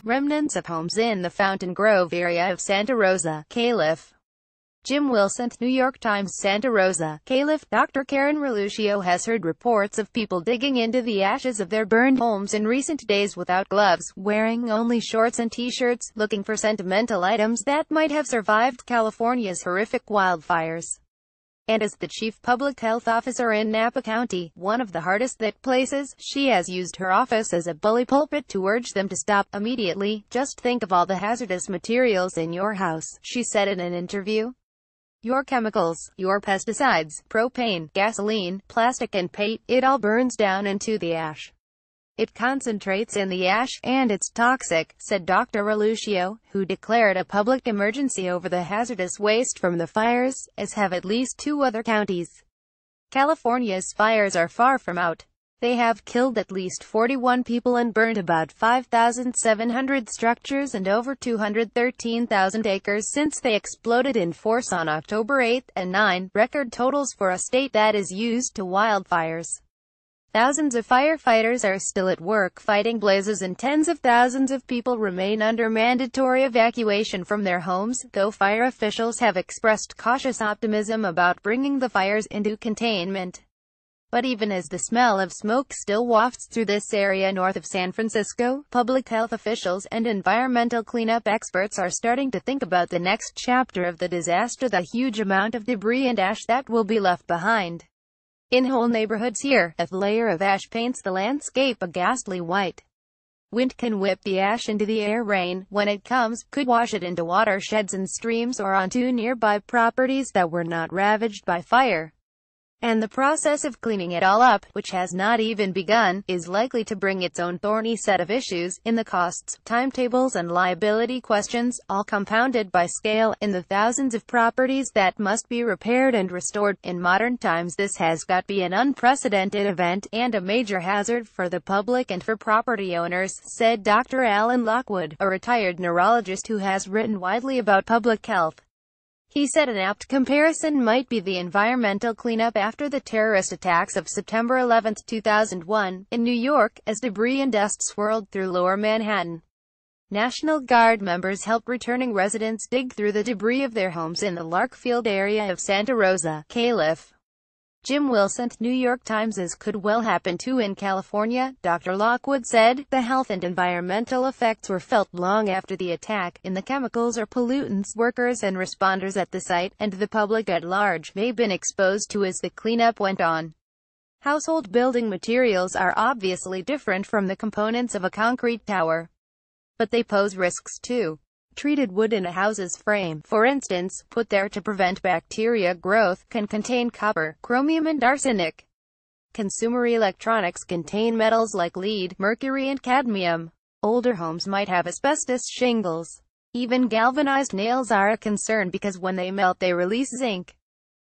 remnants of homes in the Fountain Grove area of Santa Rosa, Calif. Jim WilsonThe, New York Times. Santa Rosa, Calif. Dr. Karen Relucio has heard reports of people digging into the ashes of their burned homes in recent days without gloves, wearing only shorts and t-shirts, looking for sentimental items that might have survived California's horrific wildfires. And as the chief public health officer in Napa County, one of the hardest hit places, she has used her office as a bully pulpit to urge them to stop immediately. Just think of all the hazardous materials in your house, she said in an interview. Your chemicals, your pesticides, propane, gasoline, plastic and paint, it all burns down into the ash. It concentrates in the ash, and it's toxic, said Dr. Relucio, who declared a public emergency over the hazardous waste from the fires, as have at least 2 other counties. California's fires are far from out. They have killed at least 41 people and burned about 5,700 structures and over 213,000 acres since they exploded in force on October 8 and 9, record totals for a state that is used to wildfires. Thousands of firefighters are still at work fighting blazes and tens of thousands of people remain under mandatory evacuation from their homes, though fire officials have expressed cautious optimism about bringing the fires into containment. But even as the smell of smoke still wafts through this area north of San Francisco, public health officials and environmental cleanup experts are starting to think about the next chapter of the disaster, the huge amount of debris and ash that will be left behind. In whole neighborhoods here, a layer of ash paints the landscape a ghastly white. Wind can whip the ash into the air. Rain, when it comes, could wash it into watersheds and streams or onto nearby properties that were not ravaged by fire. And the process of cleaning it all up, which has not even begun, is likely to bring its own thorny set of issues, in the costs, timetables and liability questions, all compounded by scale, in the thousands of properties that must be repaired and restored. In modern times this has got to be an unprecedented event, and a major hazard for the public and for property owners, said Dr. Alan Lockwood, a retired neurologist who has written widely about public health. He said an apt comparison might be the environmental cleanup after the terrorist attacks of September 11, 2001, in New York, as debris and dust swirled through lower Manhattan. National Guard members helped returning residents dig through the debris of their homes in the Larkfield area of Santa Rosa, Calif. Jim WilsonThe, New York Times. As could well happen too in California, Dr. Lockwood said, the health and environmental effects were felt long after the attack, in the chemicals or pollutants workers and responders at the site, and the public at large, may have been exposed to as the cleanup went on. Household building materials are obviously different from the components of a concrete tower. But they pose risks too. Treated wood in a house's frame, for instance, put there to prevent bacteria growth, can contain copper, chromium and arsenic. Consumer electronics contain metals like lead, mercury and cadmium. Older homes might have asbestos shingles. Even galvanized nails are a concern because when they melt they release zinc.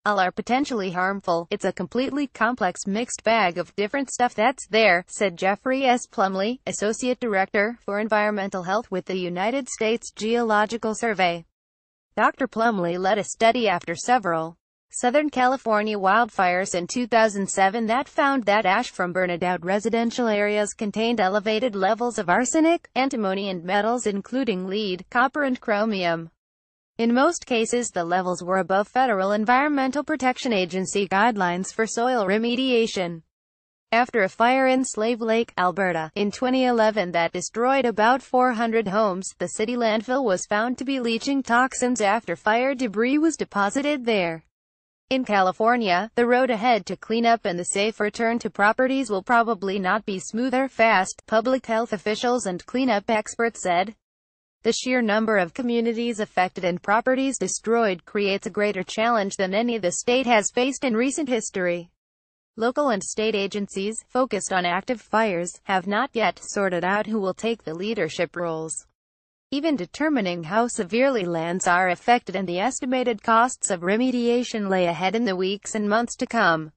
All are potentially harmful. It's a completely complex mixed bag of different stuff that's there, said Jeffrey S. Plumley, Associate Director for Environmental Health with the United States Geological Survey. Dr. Plumley led a study after several Southern California wildfires in 2007 that found that ash from burned-out residential areas contained elevated levels of arsenic, antimony and metals including lead, copper and chromium. In most cases the levels were above Federal Environmental Protection Agency guidelines for soil remediation. After a fire in Slave Lake, Alberta, in 2011 that destroyed about 400 homes, the city landfill was found to be leaching toxins after fire debris was deposited there. In California, the road ahead to cleanup and the safe return to properties will probably not be smooth or fast, public health officials and cleanup experts said. The sheer number of communities affected and properties destroyed creates a greater challenge than any the state has faced in recent history. Local and state agencies, focused on active fires, have not yet sorted out who will take the leadership roles. Even determining how severely lands are affected and the estimated costs of remediation lay ahead in the weeks and months to come.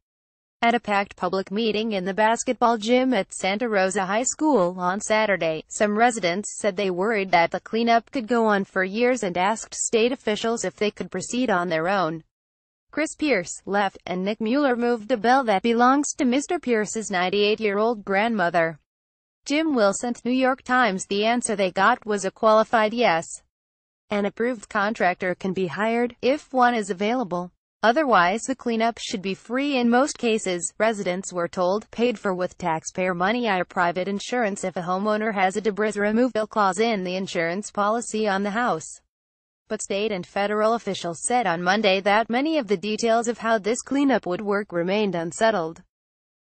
At a packed public meeting in the basketball gym at Santa Rosa High School on Saturday, some residents said they worried that the cleanup could go on for years and asked state officials if they could proceed on their own. Chris Pierce left, and Nick Mueller moved a bell that belongs to Mr. Pierce's 98-year-old grandmother. Jim WilsonThe, New York Times. The answer they got was a qualified yes. An approved contractor can be hired, if one is available. Otherwise, the cleanup should be free in most cases, residents were told, paid for with taxpayer money or private insurance if a homeowner has a debris removal clause in the insurance policy on the house. But state and federal officials said on Monday that many of the details of how this cleanup would work remained unsettled.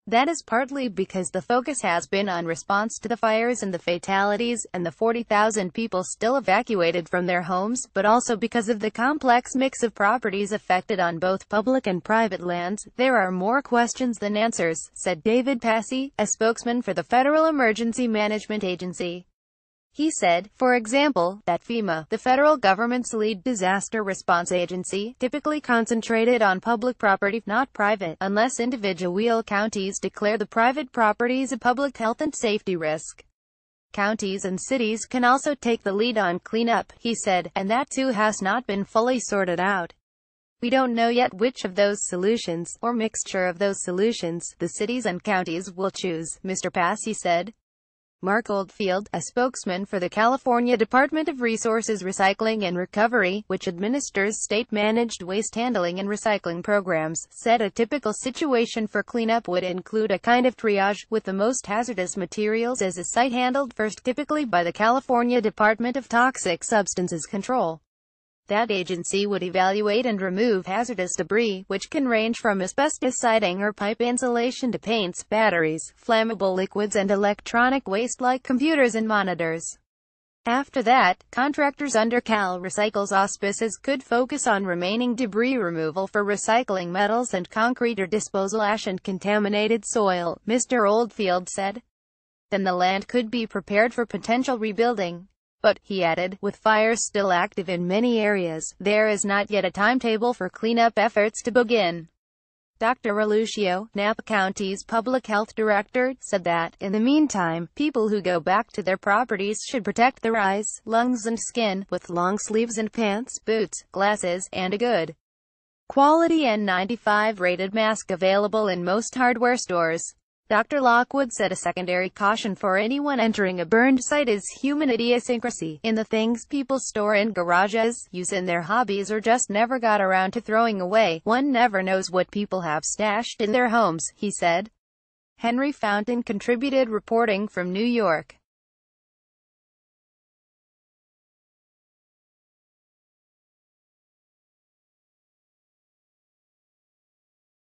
That is partly because the focus has been on response to the fires and the fatalities, and the 40,000 people still evacuated from their homes, but also because of the complex mix of properties affected on both public and private lands. There are more questions than answers, said David Passy, a spokesman for the Federal Emergency Management Agency. He said, for example, that FEMA, the federal government's lead disaster response agency, typically concentrated on public property, not private, unless individual counties declare the private properties a public health and safety risk. Counties and cities can also take the lead on cleanup, he said, and that too has not been fully sorted out. We don't know yet which of those solutions, or mixture of those solutions, the cities and counties will choose, Mr. Passy said. Mark Oldfield, a spokesman for the California Department of Resources Recycling and Recovery, which administers state-managed waste handling and recycling programs, said a typical situation for cleanup would include a kind of triage, with the most hazardous materials as a site handled first, typically by the California Department of Toxic Substances Control. That agency would evaluate and remove hazardous debris, which can range from asbestos siding or pipe insulation to paints, batteries, flammable liquids and electronic waste like computers and monitors. After that, contractors under Cal Recycle's auspices could focus on remaining debris removal for recycling metals and concrete or disposal ash and contaminated soil, Mr. Oldfield said. Then the land could be prepared for potential rebuilding. But, he added, with fires still active in many areas, there is not yet a timetable for cleanup efforts to begin. Dr. Relucio, Napa County's public health director, said that, in the meantime, people who go back to their properties should protect their eyes, lungs and skin, with long sleeves and pants, boots, glasses, and a good quality N95 rated mask available in most hardware stores. Dr. Lockwood said a secondary caution for anyone entering a burned site is human idiosyncrasy, in the things people store in garages, use in their hobbies or just never got around to throwing away. One never knows what people have stashed in their homes, he said. Henry Fountain contributed reporting from New York.